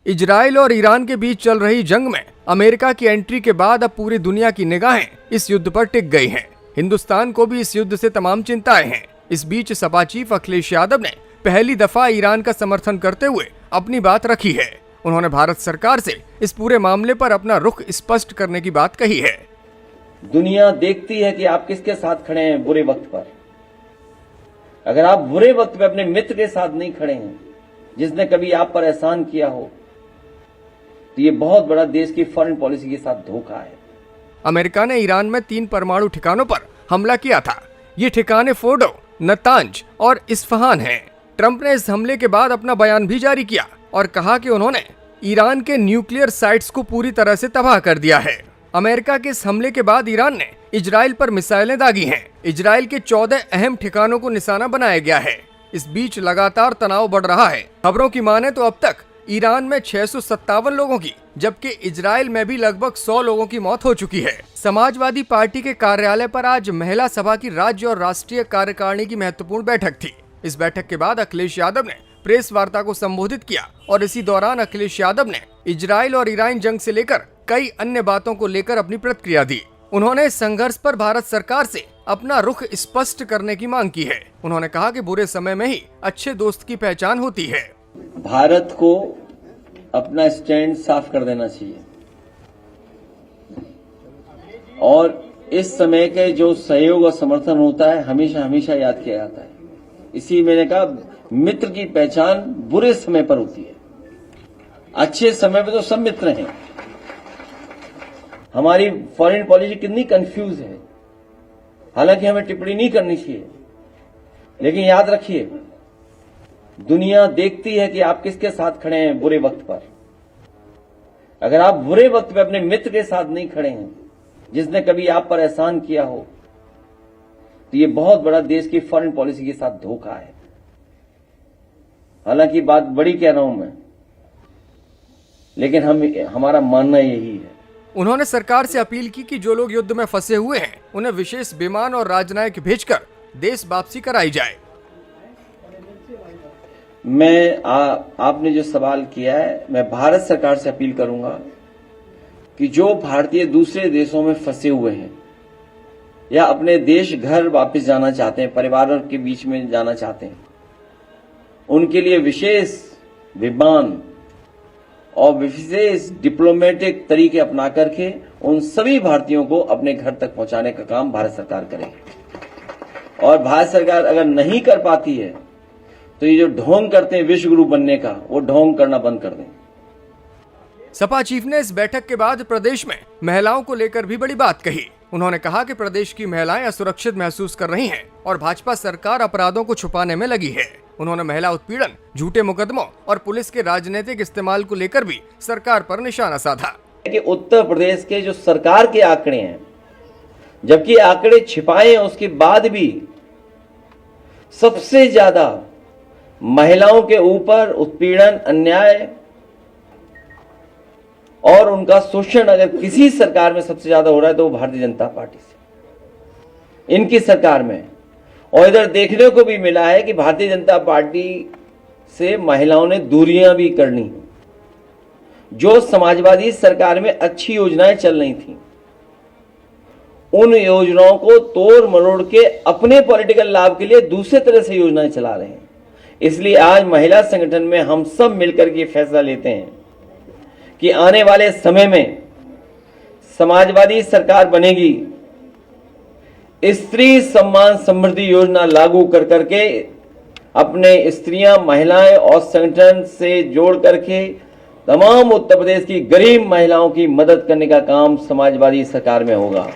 Israel और Iran के बीच चल रही जंग में अमेरिका की एंट्री के बाद अब पूरी दुनिया की निगाहें इस युद्ध पर टिक गई हैं। हिंदुस्तान को भी इस युद्ध से तमाम चिंताएं हैं। इस बीच सपा चीफ अखिलेश यादव ने पहली दफा ईरान का समर्थन करते हुए अपनी बात रखी है। उन्होंने भारत सरकार से इस पूरे मामले पर अपना रुख स्पष्ट करने की बात कही है। दुनिया देखती है कि आप किसके साथ खड़े हैं बुरे वक्त पर। अगर आप बुरे वक्त पे अपने मित्र के साथ नहीं खड़े हैं, जिसने कभी आप पर एहसान किया हो, तो ये बहुत बड़ा देश की फॉरेन पॉलिसी के साथ धोखा है। अमेरिका ने ईरान में 3 परमाणु ठिकानों पर हमला किया था। ये ठिकाने फोर्डो, नतांज और इस्फहान हैं। ट्रंप ने इस हमले के बाद अपना बयान भी जारी किया और कहा कि उन्होंने ईरान के न्यूक्लियर साइट्स को पूरी तरह से तबाह कर दिया है। अमेरिका के इस हमले के बाद ईरान ने इजराइल पर मिसाइलें दागी हैं। इजराइल के 14 अहम ठिकानों को निशाना बनाया गया है। इस बीच लगातार तनाव बढ़ रहा है। खबरों की माने तो अब तक ईरान में 657 लोगों की, जबकि इजराइल में भी लगभग 100 लोगों की मौत हो चुकी है। समाजवादी पार्टी के कार्यालय पर आज महिला सभा की राज्य और राष्ट्रीय कार्यकारिणी की महत्वपूर्ण बैठक थी। इस बैठक के बाद अखिलेश यादव ने प्रेस वार्ता को संबोधित किया और इसी दौरान अखिलेश यादव ने इजराइल और ईरान जंग से लेकर कई अन्य बातों को लेकर अपनी प्रतिक्रिया दी। उन्होंने इस संघर्ष पर भारत सरकार से अपना रुख स्पष्ट करने की मांग की है। उन्होंने कहा कि बुरे समय में ही अच्छे दोस्त की पहचान होती है। भारत को अपना स्टैंड साफ कर देना चाहिए और इस समय के जो सहयोग और समर्थन होता है हमेशा हमेशा याद किया जाता है। इसी मैंने कहा, मित्र की पहचान बुरे समय पर होती है। अच्छे समय में तो सब मित्र हैं। हमारी फॉरेन पॉलिसी कितनी कंफ्यूज है, हालांकि हमें टिप्पणी नहीं करनी चाहिए, लेकिन याद रखिए, दुनिया देखती है कि आप किसके साथ खड़े हैं बुरे वक्त पर। अगर आप बुरे वक्त पे अपने मित्र के साथ नहीं खड़े हैं, जिसने कभी आप पर एहसान किया हो, तो ये बहुत बड़ा देश की फॉरेन पॉलिसी के साथ धोखा है। हालांकि बात बड़ी कह रहा हूं मैं, लेकिन हमारा मानना यही है। उन्होंने सरकार से अपील की कि जो लोग युद्ध में फंसे हुए हैं उन्हें विशेष विमान और राजनयिक भेजकर देश वापसी कराई जाए। आपने जो सवाल किया है, मैं भारत सरकार से अपील करूंगा कि जो भारतीय दूसरे देशों में फंसे हुए हैं या अपने देश घर वापस जाना चाहते हैं, परिवारों के बीच में जाना चाहते हैं, उनके लिए विशेष विमान और विशेष डिप्लोमेटिक तरीके अपना करके उन सभी भारतीयों को अपने घर तक पहुंचाने का काम भारत सरकार करेगी। और भारत सरकार अगर नहीं कर पाती है तो ये जो ढोंग करते हैं विश्व गुरु बनने का, वो ढोंग करना बंद कर दें। सपा चीफ ने इस बैठक के बाद प्रदेश में महिलाओं को लेकर भी बड़ी बात कही। उन्होंने कहा कि प्रदेश की महिलाएं असुरक्षित महसूस कर रही हैं और भाजपा सरकार अपराधों को छुपाने में लगी है। उन्होंने महिला उत्पीड़न, झूठे मुकदमों और पुलिस के राजनीतिक इस्तेमाल को लेकर भी सरकार पर निशाना साधा। कि उत्तर प्रदेश के जो सरकार के आंकड़े हैं, जबकि आंकड़े छिपाए हैं, उसके बाद भी सबसे ज्यादा महिलाओं के ऊपर उत्पीड़न, अन्याय और उनका शोषण अगर किसी सरकार में सबसे ज्यादा हो रहा है तो वो भारतीय जनता पार्टी से, इनकी सरकार में। और इधर देखने को भी मिला है कि भारतीय जनता पार्टी से महिलाओं ने दूरियां भी करनी। जो समाजवादी सरकार में अच्छी योजनाएं चल रही थी, उन योजनाओं को तोड़ मरोड़ के अपने पॉलिटिकल लाभ के लिए दूसरे तरह से योजनाएं चला रहे हैं। इसलिए आज महिला संगठन में हम सब मिलकर के फैसला लेते हैं कि आने वाले समय में समाजवादी सरकार बनेगी। स्त्री सम्मान समृद्धि योजना लागू कर करके अपने स्त्रियां, महिलाएं और संगठन से जोड़ करके तमाम उत्तर प्रदेश की गरीब महिलाओं की मदद करने का काम समाजवादी सरकार में होगा।